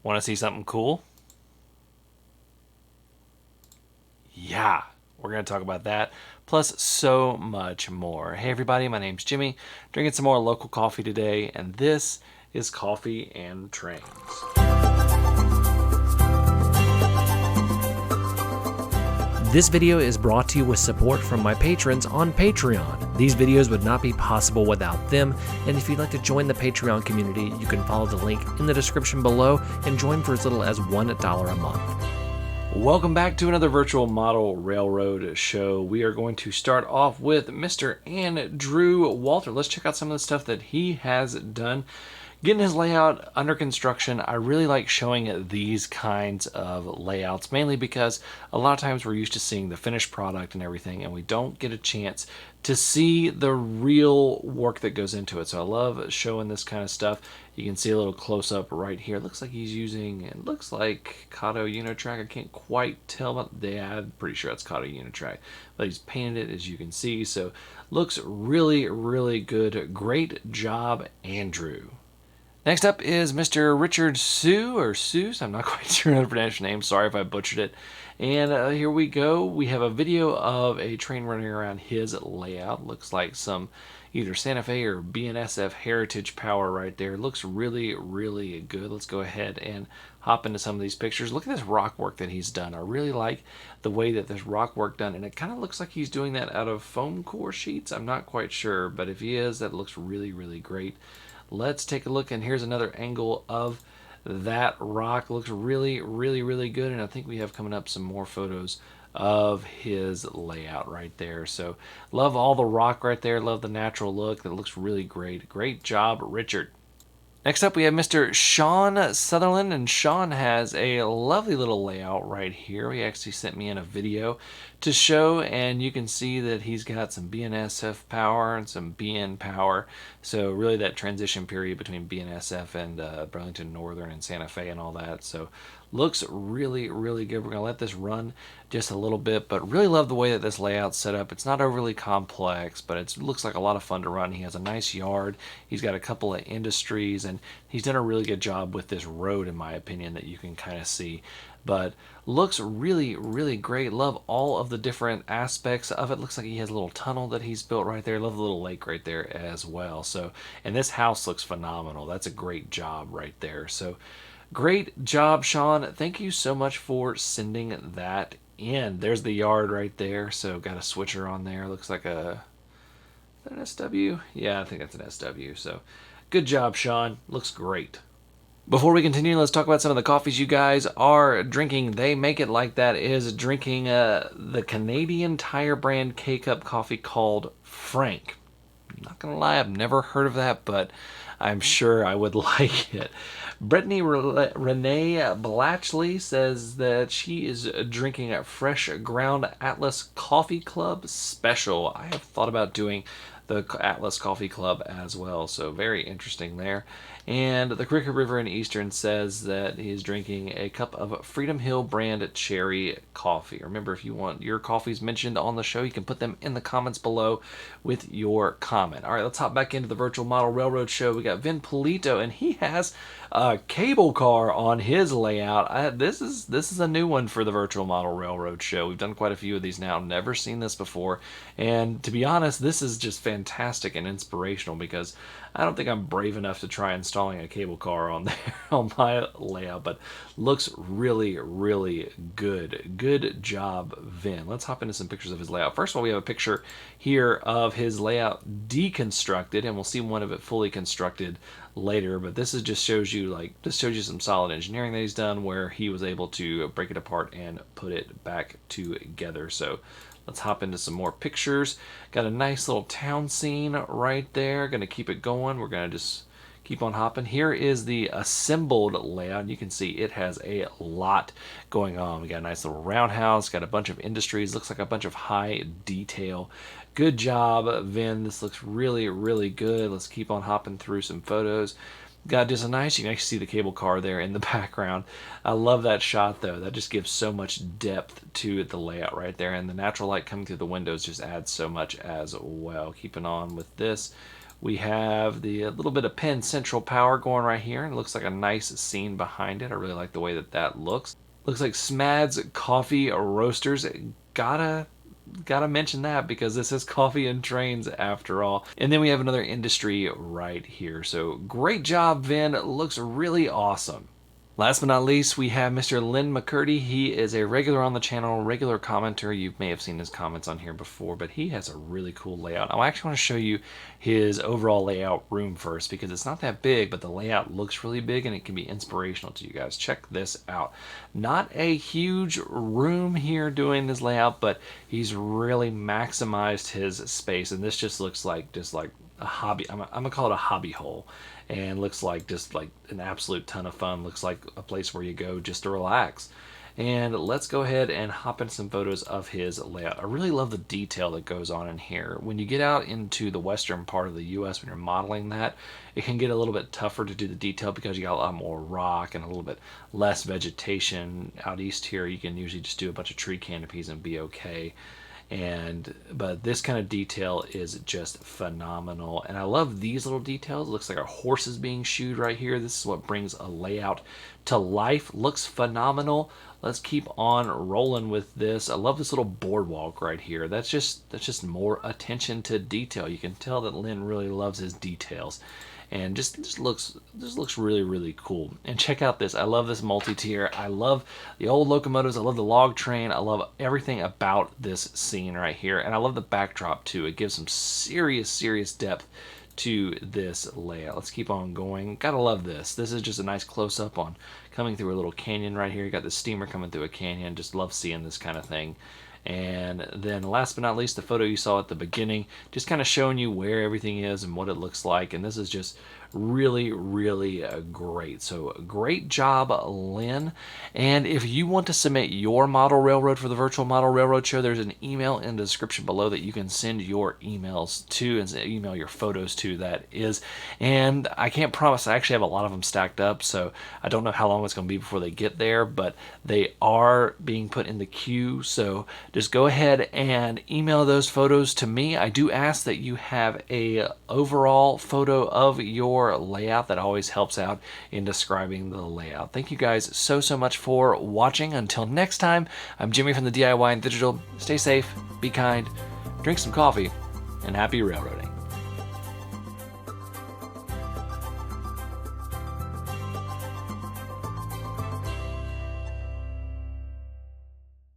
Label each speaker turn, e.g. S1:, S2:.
S1: Want to see something cool? Yeah, we're going to talk about that, plus so much more. Hey everybody, my name's Jimmy, drinking some more local coffee today, and this is Coffee and Trains. This video is brought to you with support from my patrons on Patreon. These videos would not be possible without them, and if you'd like to join the Patreon community, you can follow the link in the description below and join for as little as $1 a month. Welcome back to another virtual model railroad show. We are going to start off with Mr. Andrew Walter. Let's check out some of the stuff that he has done. Getting his layout under construction, I really like showing these kinds of layouts, mainly because a lot of times we're used to seeing the finished product and everything, and we don't get a chance to see the real work that goes into it. So I love showing this kind of stuff. You can see a little close-up right here. It looks like he's using, it looks like Kato Unitrack. I can't quite tell, but yeah, I'm pretty sure it's Kato Unitrack. But he's painted it, as you can see, so looks really, really good. Great job, Andrew. Next up is Mr. Richard Sue, or Seuss. I'm not quite sure how to pronounce your name. Sorry if I butchered it. And here we go. We have a video of a train running around his layout. Looks like some either Santa Fe or BNSF Heritage Power right there. Looks really, really good. Let's go ahead and hop into some of these pictures. Look at this rock work that he's done. I really like the way that this rock work done, and it kind of looks like he's doing that out of foam core sheets. I'm not quite sure, but if he is, that looks really, really great. Let's take a look, and here's another angle of that rock. Looks really, really, really good, and I think we have coming up some more photos of his layout right there. So love all the rock right there. Love the natural look. That looks really great. Great job, Richard. Next up, we have Mr. Sean Sutherland, and Sean has a lovely little layout right here. He actually sent me in a video to show, and you can see that he's got some BNSF power and some BN power. So really that transition period between BNSF and Burlington Northern and Santa Fe and all that. So looks really, really good. We're going to let this run just a little bit, but really love the way that this layout's set up. It's not overly complex, but it looks like a lot of fun to run. He has a nice yard. He's got a couple of industries, and he's done a really good job with this road, in my opinion, that you can kind of see. But looks really, really great. Love all of the different aspects of it. Looks like he has a little tunnel that he's built right there. Love the little lake right there as well. So, and this house looks phenomenal. That's a great job right there. So great job, Sean. Thank you so much for sending that in. There's the yard right there. So got a switcher on there. Looks like an SW. Yeah, I think that's an SW. So good job, Sean. Looks great. Before we continue, let's talk about some of the coffees you guys are drinking. They Make It Like That is drinking the Canadian Tire brand K-Cup coffee called Frank. I'm not going to lie, I've never heard of that, but I'm sure I would like it. Brittany Renee Blatchley says that she is drinking a Fresh Ground Atlas Coffee Club Special. I have thought about doing the Atlas Coffee Club as well, so very interesting there. And the Cricket River in Eastern says that he's drinking a cup of Freedom Hill brand cherry coffee. Remember, if you want your coffees mentioned on the show, you can put them in the comments below with your comment. All right, let's hop back into the Virtual Model Railroad show. We got Vin Polito, and he has a cable car on his layout. This is a new one for the Virtual Model Railroad show. We've done quite a few of these now. Never seen this before, and to be honest, this is just fantastic and inspirational because I don't think I'm brave enough to try installing a cable car on there on my layout, but looks really, really good. Good job, Vin. Let's hop into some pictures of his layout. First of all, we have a picture here of his layout deconstructed, and we'll see one of it fully constructed later, but this is just shows you some solid engineering that he's done where he was able to break it apart and put it back together. So let's hop into some more pictures. Got a nice little town scene right there. Gonna keep it going. We're gonna just keep on hopping. Here is the assembled layout. You can see it has a lot going on. We got a nice little roundhouse, got a bunch of industries, looks like a bunch of high detail. Good job, Vin. This looks really, really good. Let's keep on hopping through some photos. Got just a nice, you can actually see the cable car there in the background. I love that shot though. That just gives so much depth to the layout right there, and the natural light coming through the windows just adds so much as well. Keeping on with this, We have the little bit of Penn Central power going right here. It looks like a nice scene behind it. I really like the way that that looks. Looks like Smad's Coffee Roasters. Gotta mention that because this is coffee and trains after all. And then we have another industry right here. So great job, Vin. It looks really awesome. Last but not least, we have Mr. Lynn MCCurdy. He is a regular on the channel, regular commenter. You may have seen his comments on here before, but he has a really cool layout. I actually want to show you his overall layout room first because it's not that big, but the layout looks really big and it can be inspirational to you guys. Check this out. Not a huge room here doing this layout, but he's really maximized his space, and this just looks like a hobby. I'm gonna call it a hobby hole, and looks like just like an absolute ton of fun. Looks like a place where you go just to relax. And let's go ahead and hop into some photos of his layout. I really love the detail that goes on in here. When you get out into the western part of the US, when you're modeling that, it can get a little bit tougher to do the detail because you got a lot more rock and a little bit less vegetation. Out east here, you can usually just do a bunch of tree canopies and be okay. But this kind of detail is just phenomenal, and I love these little details. It looks like our horse is being shoed right here. This is what brings a layout to life. Looks phenomenal. Let's keep on rolling with this. I love this little boardwalk right here. That's just more attention to detail. You can tell that Lynn really loves his details, and just looks really, really cool. And check out this. I love this multi-tier. I love the old locomotives. I love the log train. I love everything about this scene right here, and I love the backdrop too. It gives some serious depth to this layout. Let's keep on going. Gotta love this. This is just a nice close-up on coming through a little canyon right here. You got the steamer coming through a canyon. Just love seeing this kind of thing. And then last but not least, the photo you saw at the beginning, just kind of showing you where everything is and what it looks like. And this is just really great. So great job, Lynn. And if you want to submit your model railroad for the virtual model railroad show, there's an email in the description below that you can send your emails to and email your photos to, that is. And I can't promise, I actually have a lot of them stacked up, so I don't know how long it's going to be before they get there, but they are being put in the queue. So just go ahead and email those photos to me. I do ask that you have a overall photo of your layout. That always helps out in describing the layout. Thank you guys so much for watching. Until next time, I'm Jimmy from the DIY and Digital. Stay safe, be kind, drink some coffee, and happy railroading.